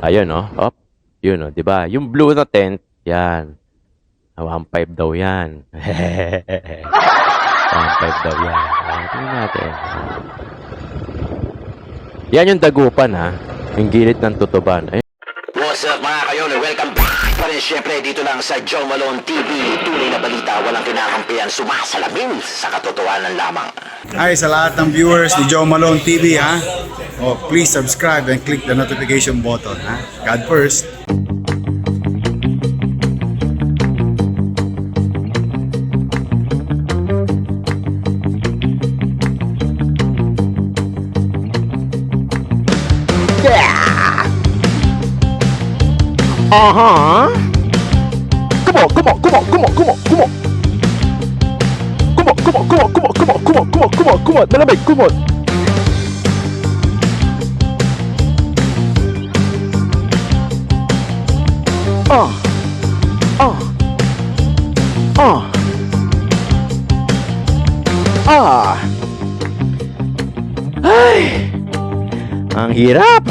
Ayun, oh. Op. Yun, oh. Diba? Yung blue na tent, yan. 1.5 daw yan. 1.5 daw yan. Tingnan natin. Yan yung dagupan, ha. Yung gilid ng tutuban. Ayun. What's up mga kayon? Welcome back pa rin syempre dito lang sa Joe Malone TV. Tunay na balita, walang kinakampihan, sumasalamin sa katotohanan lamang. Hi sa lahat ng viewers ni Joe Malone TV ha. Oh, please subscribe and click the notification button ha. God first. Come on, come on, come on, come on, come on, come on. Come on, come on, come on, come on, come on, come on, come on, come on, come on, malamig, come on. Ay, ang hirap.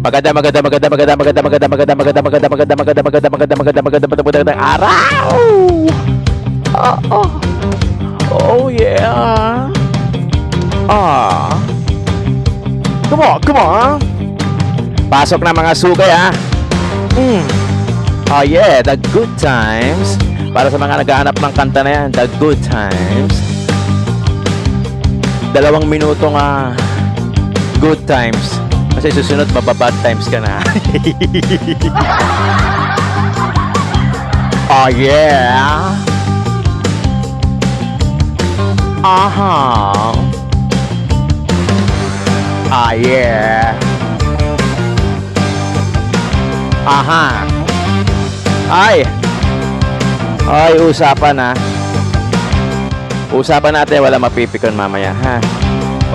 Magandang araw. Oh yeah. Come on. Pasok na mga sugay ha. Oh yeah, the good times. Para sa mga naghahanap ng kanta na yan, the good times. 2 minutong good times. Kasi susunod, mababad times ka na. Oh yeah. Ah yeah. Ay, usapan na. Usapan natin, wala mapipikon mamaya ha.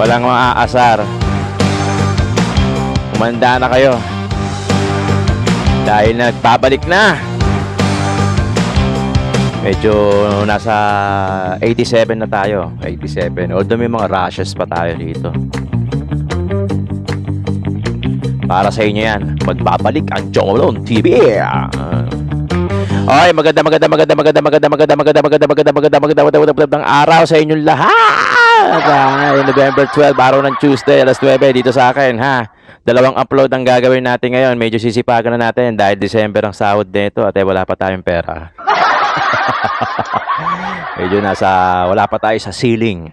Walang maaasar. Umanda na kayo. Dahil nagbabalik na. Medyo nasa 87 na tayo. 87. Although may mga rashes pa tayo dito. Para sa inyo yan. Magbabalik ang Joe Malone TV. Ay, magandang araw sa inyong lahat. November 12, araw ng Tuesday, alas 9 dito sa akin ha. 2 upload ang gagawin natin ngayon. Medyo sisipagan na natin dahil December ang sahod nito at wala pa tayong pera. Medyo wala pa tayo sa ceiling.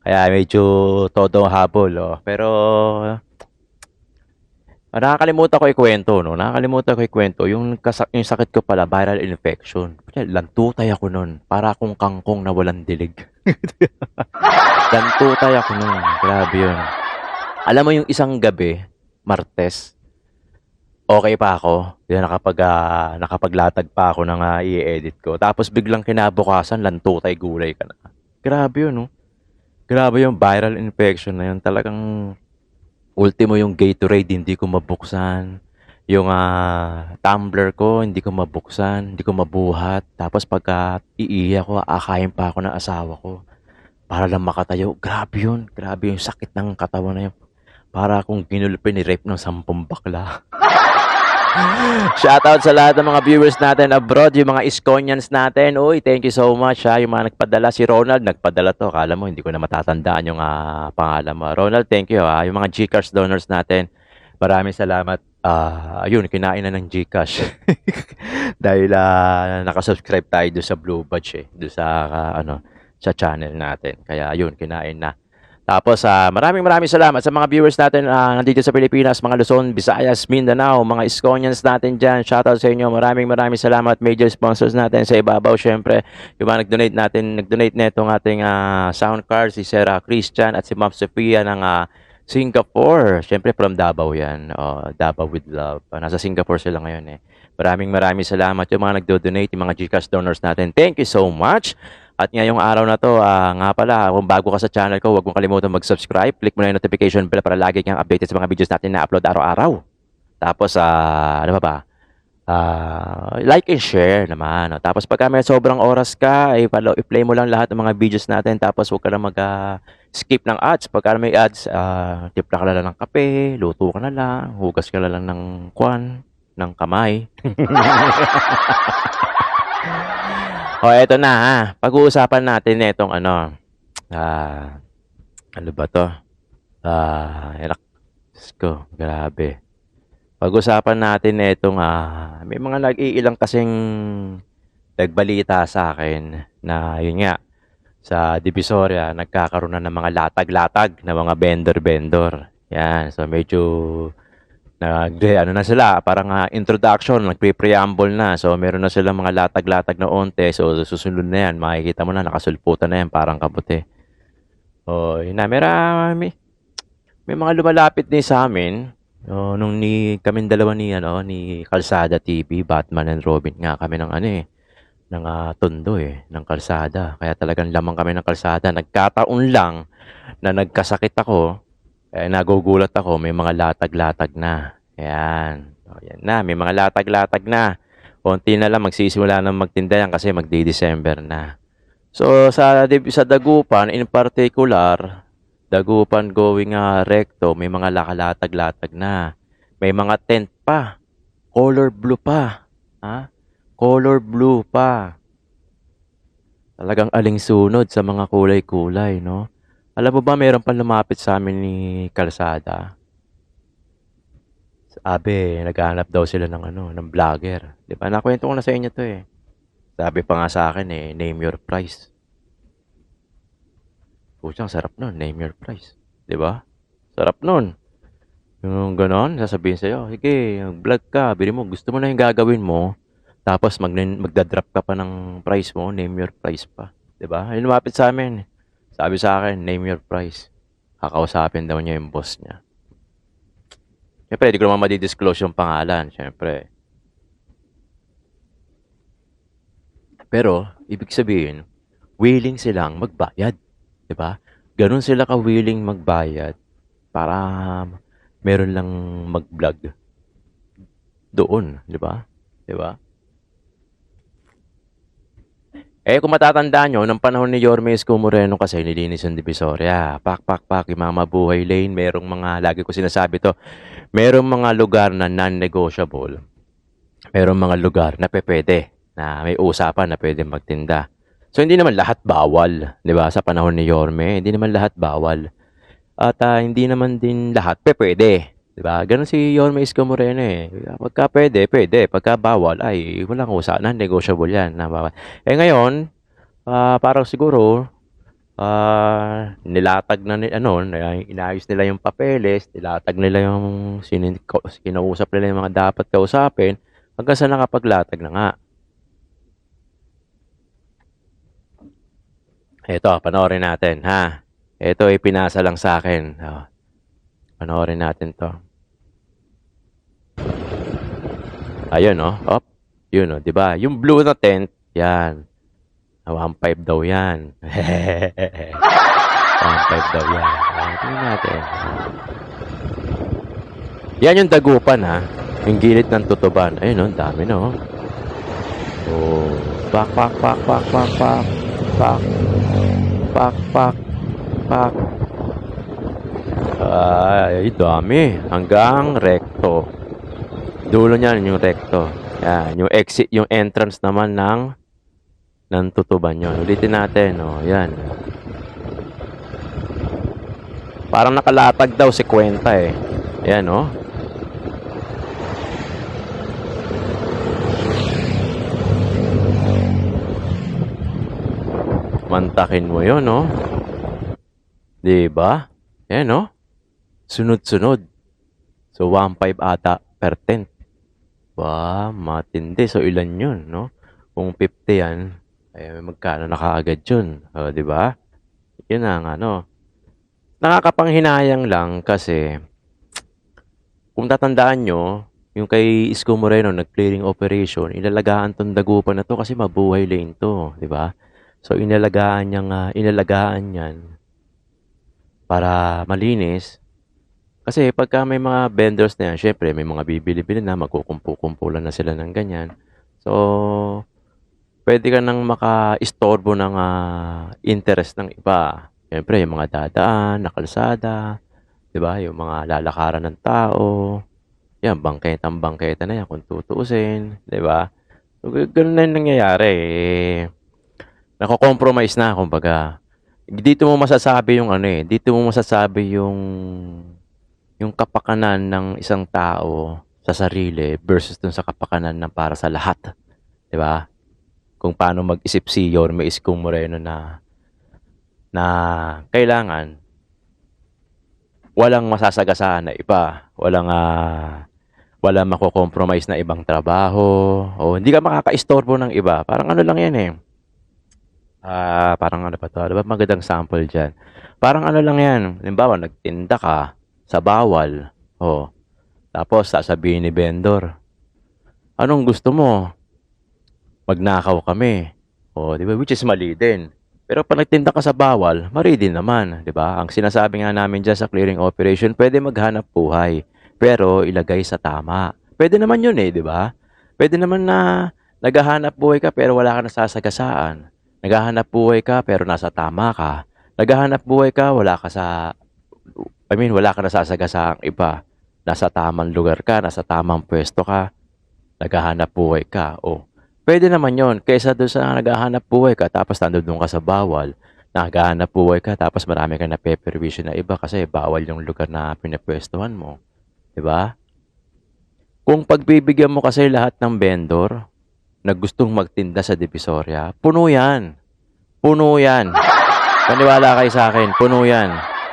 Kaya medyo todo habol. Pero nakakalimutan ko ikwento, no? Yung sakit ko pala, viral infection. Lantutay ako nun. Para akong kangkong na walang dilig. Lantutay ako nun. Grabe yun. Alam mo yung isang gabi, Martes, okay pa ako. Nakapaglatag pa ako ng i-edit ko. Tapos biglang kinabukasan, lantutay gulay ka na. Grabe yun, no? Grabe yung viral infection na yun. Talagang ultimo yung Gatorade, hindi ko mabuksan. Yung tumbler ko, hindi ko mabuksan. Hindi ko mabuhat. Tapos pagka iiyak ko, akain pa ako ng asawa ko. Para lang makatayo. Grabe yun. Grabe yung sakit ng katawan na yun. Para akong ginulpi ni rape ng 10 bakla. Shoutout sa lahat ng mga viewers natin abroad, yung mga Iskonians natin. Uy, thank you so much ha. Yung mga nagpadala, si Ronald nagpadala to. Akala mo, hindi ko na matatandaan yung pangalan mo. Ronald, thank you ha. Yung mga Gcash donors natin, maraming salamat. Yun, kinain na ng Gcash. Dahil nakasubscribe tayo doon sa Blue Badge doon sa, sa channel natin. Kaya yun, kinain na. Tapos maraming salamat sa mga viewers natin nandito sa Pilipinas, mga Luzon, Visayas, Mindanao, mga Iskonians natin dyan. Shoutout sa inyo. Maraming salamat. Major sponsors natin sa ibabaw, syempre. Yung mga nag-donate netong ating sound card, si Sarah Christian at si Ma'am Sophia ng Singapore. Syempre from Davao yan. Davao with love. Nasa Singapore sila ngayon Maraming salamat yung mga nagdo-donate, yung mga Gcash donors natin. Thank you so much. At ngayong araw na to, nga pala, kung bago ka sa channel ko, huwag mong kalimutan mag-subscribe. Click mo na yung notification bell para lagi kang updated sa mga videos natin na upload araw-araw. Tapos, ano ba? Like and share naman. No? Tapos pagka may sobrang oras ka, i-play mo lang lahat ng mga videos natin. Tapos huwag ka lang skip ng ads. Pagka may ads, timpla ka na lang ng kape, luto ka na lang, hugas ka na lang ng ng kamay. O, eto na ha. Pag-uusapan natin itong ano ba to? Diyos ko, grabe. Pag-usapan natin itong, may mga nag-iilang kasing nagbalita sa akin na yun nga, sa Divisoria, nagkakaroon na ng mga latag-latag na mga vendor-vendor. Yan, so medyo ano na sila, parang introduction, nagpe-preamble na. So meron na silang mga latag-latag na onte. So susunod na yan, makikita mo na, nakasulputan na yan, parang kaputi. O, yun na, may mga lumalapit din sa amin. Nung kaming dalawa ni Kalsada TV, Batman and Robin nga kami ng ng tondo ng kalsada. Kaya talagang lamang kami ng kalsada. Nagkataon lang na nagkasakit ako. Kaya nagugulat ako, may mga latag-latag na. Ayan. O, yan na, may mga latag-latag na. Konti na lang magsisimula ng magtinda yan kasi magdi-December na. So, sa Dagupan, in particular, Dagupan going recto, may mga lakalatag-latag na. May mga tent pa. Color blue pa. Ha? Color blue pa. Talagang aling-sunod sa mga kulay-kulay, no? Alam mo ba, mayroon pa lumapit sa amin ni Kalsada. Sabi, naghahanap daw sila ng vlogger. Di ba? Nakwento ko na sa inyo to eh. Sabi pa nga sa akin name your price. Puchang, sarap nun, name your price. Di ba? Sarap nun. Yung ganon, sasabihin sa'yo, sige, vlog ka, bili mo, gusto mo na yung gagawin mo, tapos magdadrop ka pa ng price mo, name your price pa. Di ba? Ayun, lumapit sa amin. Sabi sa akin, name your price. Kakausapin daw niya yung boss niya. Siyempre, di ko naman madidisclose yung pangalan. Siyempre. Pero, ibig sabihin, willing silang magbayad. Diba? Ganun sila ka-willing magbayad para meron lang mag-vlog doon. Diba? Diba? Kung matatandaan nyo, ng panahon ni Yorme Isko Moreno kasi nilinis yung Divisoria. Pak, yung mga mabuhay lane, merong mga, lagi ko sinasabi to, merong mga lugar na non-negotiable. Merong mga lugar na pwede, na may usapan na pwede magtinda. So, hindi naman lahat bawal, di ba? Sa panahon ni Yorme, hindi naman lahat bawal. At hindi naman din lahat pwede. Diba? Ganun si Yorme Isko Moreno eh. Pagka pwede. Pagka bawal, ay walang usapan. Negotiable yan. Ngayon, parang siguro, nilatag na inayos nila yung papeles, nilatag nila yung kinausap nila yung mga dapat kausapin, hanggang sa nakapaglatag na nga. Ito, panoorin natin, ha? Ito ay pinasa lang sa akin. Panoorin natin to. Ayun, no? Op. Yun, no? Diba? Yung blue na tent, yan. 1.5 daw yan. 1.5 daw yan. Tingnan natin. Yan yung Dagupan, ha? Yung gilid ng Tutuban. Ayun, no? Dami, no? Oh. Pak. Ay, dami. Hanggang recto. Dulo niyan yung recto. Yan, yung exit, yung entrance naman ng Tutuban yun. Ulitin natin, oh, yan. Parang nakalatag daw si Kwenta eh. Yan, oh. Mantakin mo yun, no? Diba? Yan, no? Sunod-sunod. So, 1.5 ata per tent. Matindi. So, ilan yun, no? Kung 50 yan, ay magkano na kaagad yun. Diba? Yun ang nakakapanghinayang lang kasi kung tatandaan nyo, yung kay Isko Moreno, nag-clearing operation, ilalagaan tong Dagupan na to kasi mabuhay lane to. Diba? So, inalagaan yan para malinis. Kasi pagka may mga vendors na yan, syempre may mga bibili-bili na, magkukumpu-kumpulan na sila ng ganyan. So, pwede ka nang maka-istorbo ng interest ng iba. Siyempre, yung mga dadaan na kalsada, 'di ba? Yung mga lalakaran ng tao, yan bangketang-bangketa na yan kung tutuusin, 'di ba? So, gano'n na yung nangyayari, eh, nako-compromise na kumbaga. Dito mo masasabi yung ano, eh, dito mo masasabi yung kapakanan ng isang tao sa sarili versus dun sa kapakanan ng para sa lahat, 'di ba? Kung paano mag-isip si Yorme Iskong Moreno na kailangan walang masasagasaan na iba, walang mako-compromise na ibang trabaho, o hindi ka makakaistorbo ng iba. Parang ano lang 'yan, eh, parang ano ba 'to, ano ba magandang sample diyan? Parang ano lang 'yan, halimbawa nagtinda ka sa bawal, oh, tapos sasabihin ni vendor, "Anong gusto mo? Magnakaw kami." Oh, 'di ba, which is mali din. Pero 'pag nagtinda ka sa bawal, mali din naman, 'di ba? Ang sinasabi nga namin diyan sa clearing operation, pwede maghanap buhay, pero ilagay sa tama. Pwede naman 'yun, eh, 'di ba? Pwede naman na naghahanap buhay ka pero wala kang nasasagasaan. Naghahanap buhay ka pero nasa tama ka. Naghahanap buhay ka, wala kang nasasagasaang iba. Nasa tamang lugar ka, nasa tamang puwesto ka, naghahanap buhay ka, oh, puwede naman 'yon kaysa do'n sa naghahanap buhay ka tapos nando'n ka sa bawal. Naghahanap buhay ka tapos marami kang napeperwisyo na iba kasi bawal yung lugar na pinupuwestuhan mo, 'di ba? Kung pagbibigyan mo kasi lahat ng vendor na gustong magtinda sa Divisoria, puno 'yan, puno 'yan. Maniwala kayo sa'kin, puno 'yan.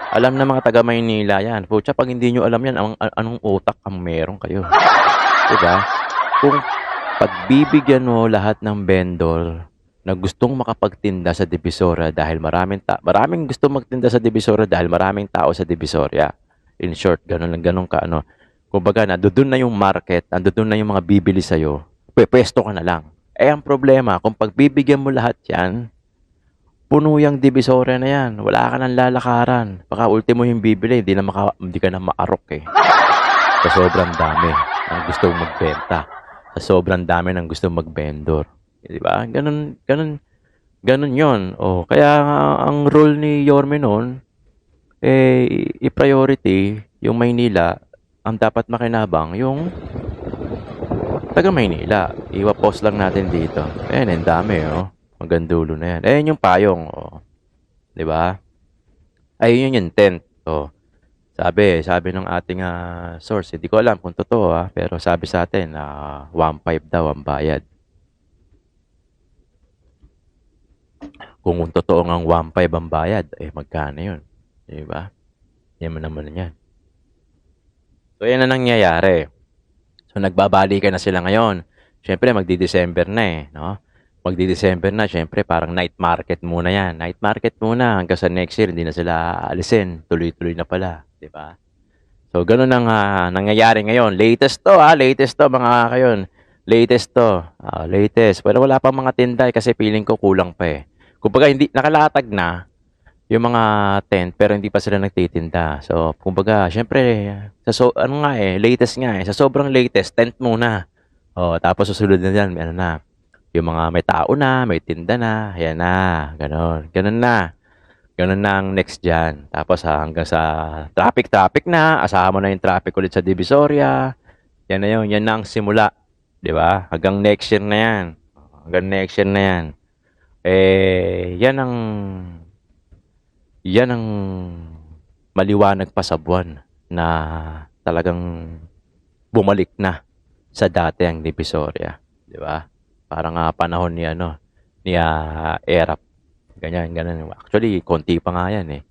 Alam ng mga taga Maynila 'yan. Putya 'pag hindi niyo alam 'yan, anong utak ang meron kayo, 'di ba? Kung pagbibigyan mo lahat ng vendor na gustong makapagtinda sa Divisoria dahil maraming gustong magtinda sa Divisoria dahil maraming tao sa Divisoria. In short, gano'n ka ano. Kumbaga nandodo'n na yung market, nandodo'n na yung mga bibili sa'yo, pupuwesto ka na lang. Eh, ang problema kung pagbibigyan mo lahat 'yan, puno yang Divisoria na 'yan, wala ka ng lalakaran. Baka ultimo yung bibili hindi ka na maarok, eh. Sa sobrang dami ng gustong magbenta, sa sobrang dami ng gustong mag-vendor, 'di ba? Gano'n 'yon. Oh, kaya nga ang role ni Yorme no'n, eh, i-priority yung Maynila, ang dapat makinabang yung taga Maynila. Iwa-pause lang natin dito. Ayan, ang dami, oh. Hanggang dulo na 'yan. Ayan yung payong, oh, 'di ba? Ayun yung tent, oh. Sabi ng ating, source, hindi ko alam kung totoo, pero sabi sa atin na 1.5 daw ang bayad. Kung totoo ngang 1.5 ang bayad, eh, magkano 'yun, 'di ba? Yaman naman 'yan. So, 'yan ang nangyayari. So, nagbabalikan na sila ngayon. Siyempre magde-December na, eh, 'no? Magde-December na, siyempre parang night market muna 'yan. Night market muna hanggang sa next year hindi na sila aalisin, tuloy-tuloy na pala, 'di ba? So, gano'n ang, nangyayari ngayon. Latest 'to, latest 'to mga kayon. Latest 'to, latest. Pero wala pang mga tinda, eh, kasi feeling ko kulang pa, eh. Kumbaga hindi nakalatag na yung mga tent pero hindi pa sila nagtitinda. So, kumbaga siyempre ano nga, eh, latest nga, eh. Sa sobrang latest, tent muna. Oh, tapos susunod na diyan ano na, yung mga may tao na, may tinda na, ayan na, gano'n. Gano'n na. Gano'n na ang next diyan. Tapos, hanggang sa traffic na, asahan mo na yung traffic ulit sa Divisoria. Yan na 'yun, yan na ang simula, 'di ba? Hanggang next year na 'yan. Hanggang next year na 'yan. Eh, yan ang maliwanag pa sa buwan na talagang bumalik na sa dati ang Divisoria, 'di ba? Parang, panahon ni ERAP, ganyan. Actually, konti pa nga 'yan, eh.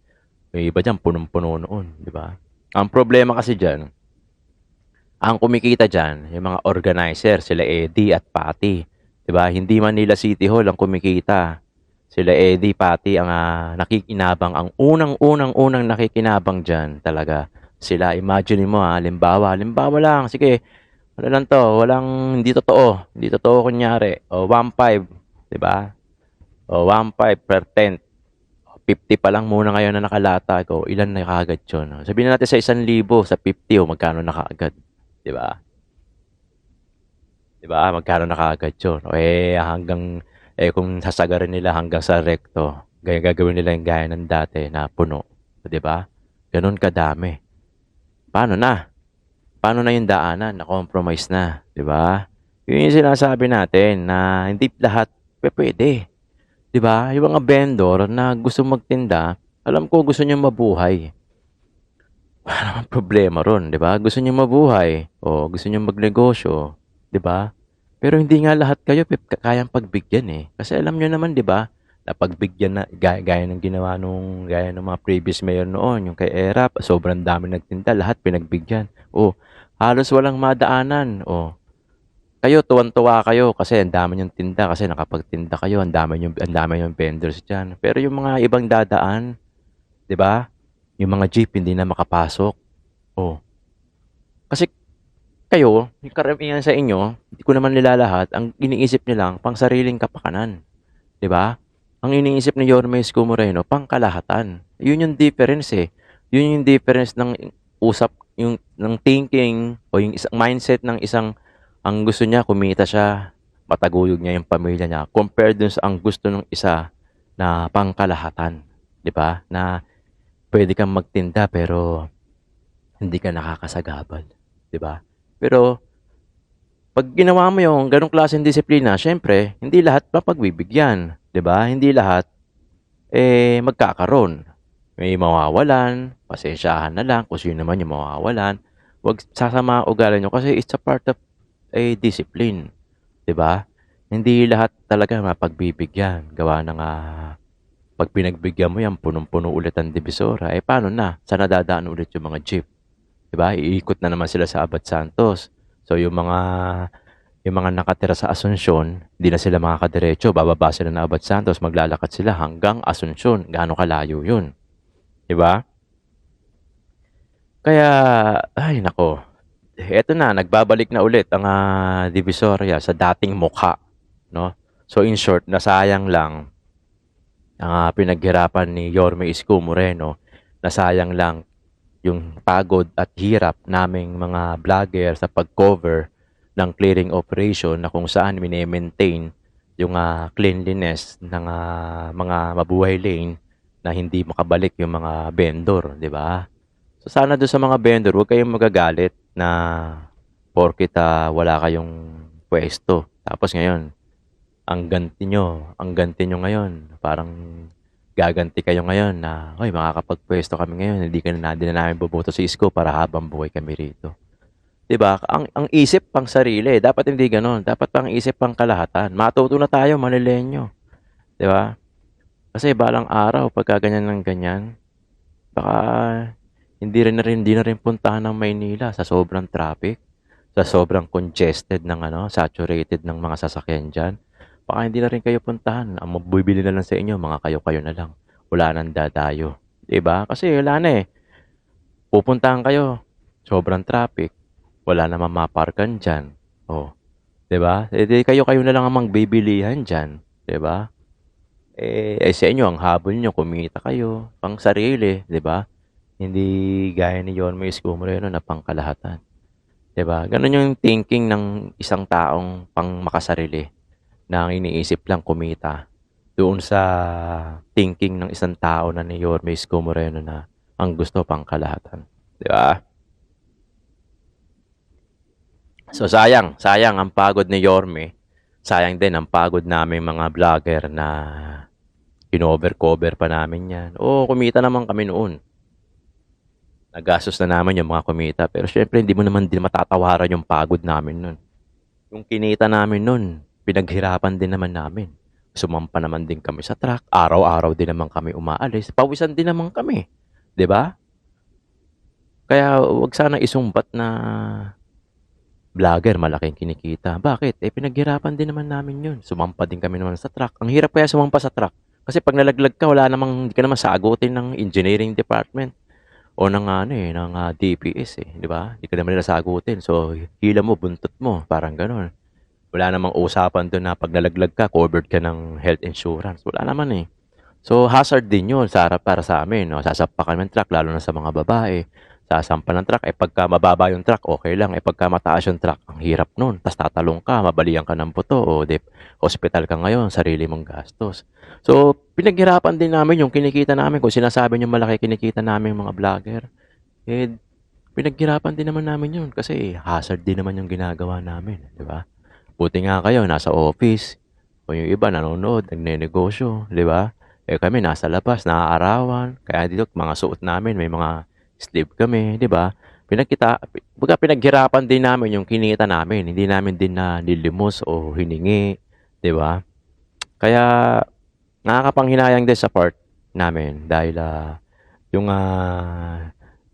Yung iba diyan punong-puno noon, 'di ba? Ang problema kasi diyan, ang kumikita diyan yung mga organizer, sila Eddie at Patty, 'di ba? Hindi Manila City Hall ang kumikita. Sila Eddie, Patty ang, nakikinabang. Ang unang nakikinabang diyan talaga sila. Imagine mo, halimbawa lang, sige, ano lang 'to, hindi totoo kunyari, o 1.5, 'di ba? O 1.5 per tent. 50 pa lang muna ngayon na nakalata ko, ilan na kaagad 'yun? Sabihin na natin sa 1,000, sa 50, magkano na kaagad, 'di ba? 'Di ba? Magkano na kaagad 'yun? Kung sasagarin nila hanggang sa rekto, gagawin nila yung gaya ng dati na puno. 'Di ba? Gano'n kadami. Paano na? Paano na yung daanan? Na-compromise na, 'di ba? Yun yung sinasabi natin na hindi lahat pupuwede, 'di ba? Yung mga vendor na gusto magtinda, alam ko gusto niyang mabuhay. Wala namang problema ron, 'di ba? Gusto niyang mabuhay, o gusto niyang magnegosyo, 'di ba? Pero hindi nga lahat kayo kayang pagbigyan, eh. Kasi alam niyo naman, 'di ba, napagbigyan na gaya ng ginawa gaya ng mga previous mayor noon, yung kay ERAP, sobrang dami nagtinda, lahat pinagbigyan. Oh, halos walang madaanan, oh. Kayo tuwang-tuwa kayo kasi ang dami niyong tinda, kasi nakapagtinda kayo, ang dami niyong vendors diyan. Pero yung mga ibang dadaan, 'di ba? Yung mga jeep hindi na makapasok. Oh, kasi kayo, yung karamihan sa inyo, hindi ko naman nilalahat, ang iniisip niyo lang pangsariling kapakanan, 'di ba? Ang iniisip ni Yorme Isko Moreno pangkalahatan. Yun yung difference, eh. Yun yung difference ng usap yung ng thinking o yung isang mindset ng isang ang gusto niya kumita siya, mataguyod niya yung pamilya niya compared dun sa ang gusto ng isa na pangkalahatan, 'di ba? Na pwede kang magtinda pero hindi ka nakakasagabal, 'di ba? Pero 'pag ginawa mo yung gano'ng klaseng disiplina, siyempre hindi lahat mapagbibigyan, 'di ba? Hindi lahat, magkakaroon. May mawawalan, pasensyahan na lang kung sino man yung mawawalan. 'Wag sasama ang ugali niyo kasi it's a part of a discipline, 'di ba? Hindi lahat talaga mapagbibigyan, gawa ng, 'pag pinagbigyan mo 'yan punong-puno ulit ang Divisoria, paano na? Saan nadadaan ulit yung mga jeep, 'di ba? Iikot na naman sila sa Abad Santos. So yung mga nakatira sa Asuncion, hindi na sila makakadiretso, bababa sila ng Abad Santos, maglalakad sila hanggang Asuncion. Gaano kalayo 'yun, 'di ba? Kaya, ay nako, eto na, nagbabalik na ulit ang, Divisoria sa dating mukha, 'no? So in short, nasayang lang ang, pinaghirapan ni Yorme Isko Moreno, nasayang lang yung pagod at hirap naming mga vlogger sa pag-cover ng clearing operation na kung saan mine-maintain yung, cleanliness ng, mga mabuhay lane na hindi makabalik yung mga vendor, 'di ba? So sana do'n sa mga vendor, huwag kayong magagalit na porket, wala kayong puwesto. Tapos ngayon, ang ganti niyo ngayon, parang gaganti kayo ngayon na, "Hoy, makakapagpuwesto kami ngayon, hindi na namin boboto si Isko para habang buhay kami rito." 'Di ba? Ang isip pangsarili, dapat hindi gano'n. Dapat ang isip pangkalahatan. Matuto na tayo Manileño, 'di ba? Kasi balang araw pagka ganyan ng ganyan, baka hindi na rin puntahan ng Maynila sa sobrang traffic, sa sobrang congested ng saturated ng mga sasakyan diyan. Baka hindi na rin kayo puntahan. Ang mabibili na lang sa inyo, mga kayo-kayo na lang. Wala nang dadayo, 'di ba? Kasi wala na, eh. Pupuntahan kayo, sobrang traffic, wala namang maparkan diyan. Oh, 'di ba? Eh, di kayo-kayo na lang ang magbibilihan diyan, 'di ba? Sa inyo ang habol niyo kumita kayo, pangsarili, 'di ba? Hindi gaya ni Yorme Isko Moreno na pangkalahatan, 'di ba? Gano'n yung thinking ng isang taong pangmakasarili na ang iniisip lang kumita, doon sa thinking ng isang tao na ni Yorme Isko Moreno na ang gusto pangkalahatan, 'di ba? So sayang ang pagod ni Yorme, sayang din ang pagod naming mga vlogger na kinover-cover pa namin 'yan. Oo, kumita naman kami noon. Nagastos na naman yung mga kumita, pero siyempre hindi mo naman din matatawaran yung pagod namin nun. Yung kinita namin nun, pinaghirapan din naman namin. Sumampa naman din kami sa truck, araw-araw din naman kami umaalis, pawisan din naman kami, 'di ba? Kaya wag sana isumbat na vlogger malaking kinikita. Bakit? Pinaghirapan din naman namin yun. Sumampa din kami naman sa truck. Ang hirap kaya sumampa sa truck. Kasi pag nalaglag ka, hindi ka naman sagutin ng engineering department o ng DPS, 'di ba? Hindi ka naman nila sagutin. So, hila mo, buntot mo, parang gano'n. Wala namang usapan do'n na pag nalaglag ka, covered ka ng health insurance. Wala naman, eh. So, hazard din 'yun para sa amin, 'no? Sasampakan ng truck lalo na sa mga babae. Sasampa ng truck, pagka mababa yung truck, okay lang. Pagka mataas yung truck, ang hirap nun. Tas tatalong ka, mabalian ka ng buto, o hospital ka ngayon, sarili mong gastos. So, pinaghirapan din namin yung kinikita namin. Kung sinasabi niyo malaki kinikita namin mga vlogger, pinaghirapan din naman namin yun kasi hazard din naman yung ginagawa namin, di ba? Buti nga kayo, nasa office. O yung iba, nanonood, nagnenegosyo, di ba? Kami nasa labas, naaarawan. Kaya dito, mga suot namin, may mga sleeve kami, di ba? Pinaghirapan din namin yung kinita namin. Hindi namin din na nilimos o hiningi, di ba? Kaya, nakakapanghinayang din sa part namin dahil yung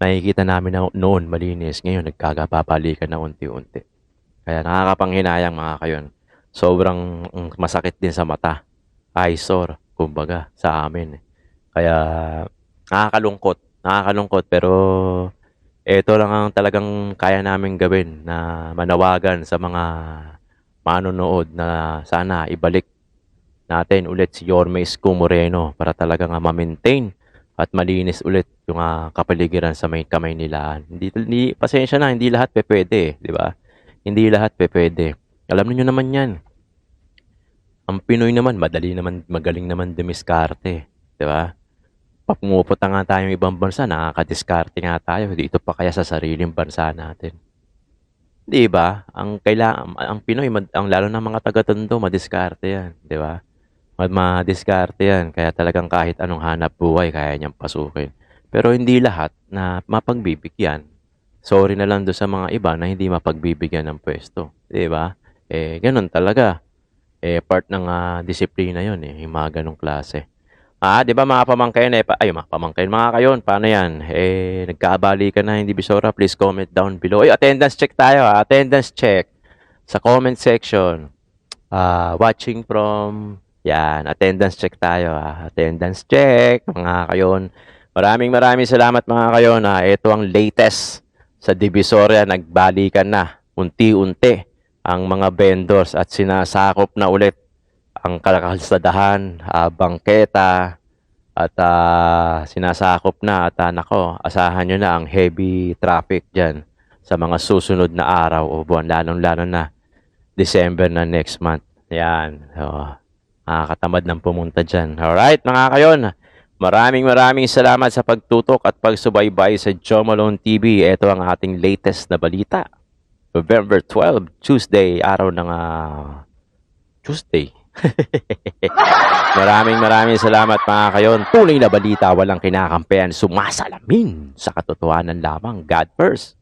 nakikita namin na noon malinis, ngayon nagkakababalikan na unti-unti. Kaya nakakapanghinayang mga kayon. Sobrang masakit din sa mata. Eyesore, kumbaga, sa amin. Kaya nakakalungkot. Nakakalungkot pero ito lang ang talagang kaya namin gawin na manawagan sa mga manonood na sana ibalik natin ulit si Yorme Isko Moreno para talagang ma-maintain at malinis ulit yung kapaligiran sa may kamay nila. Hindi, pasensya na, hindi lahat pwede, di ba? Hindi lahat pwede. Alam niyo naman yan. Ang Pinoy naman, madali naman, magaling naman dumiskarte, di ba? Pumupunta nga tayong ibang bansa, nakakadiskarte nga tayo. Dito pa kaya sa sariling bansa natin. Di ba? Ang Pinoy, ang lalo na mga taga-tondo, madiskarte yan, di ba? Madiskarte yan. Kaya talagang kahit anong hanap buhay, kaya niyang pasukin. Pero hindi lahat na mapagbibigyan. Sorry na lang doon sa mga iba na hindi mapagbibigyan ng pwesto. Di ba? Ganun talaga. Part ng disiplina yun, yung mga ganong klase. Di ba mga pamangkin, mga pamangkin, mga kayon, paano yan? Nagkaabali ka na, hindi bisora, please comment down below. Attendance check tayo, attendance check. Sa comment section, watching from, yan, attendance check tayo, attendance check, mga kayon. Maraming salamat mga kayon, ito ang latest sa Divisoria, nagbalikan na, unti-unti, ang mga vendors at sinasakop na ulit ang kalsadahan, bangketa, at sinasakop na at nako, asahan nyo na ang heavy traffic dyan sa mga susunod na araw o buwan, lalong-lalo na December na next month. Yan. So, nakakatamad ng pumunta dyan. Alright, mga kayon. Maraming salamat sa pagtutok at pagsubaybay sa Joe Malone TV. Ito ang ating latest na balita. November 12, Tuesday, araw ng Tuesday. Maraming salamat mga kayon. Tunay na balita, walang kinakampihan, sumasalamin sa katotohanan lamang. God first.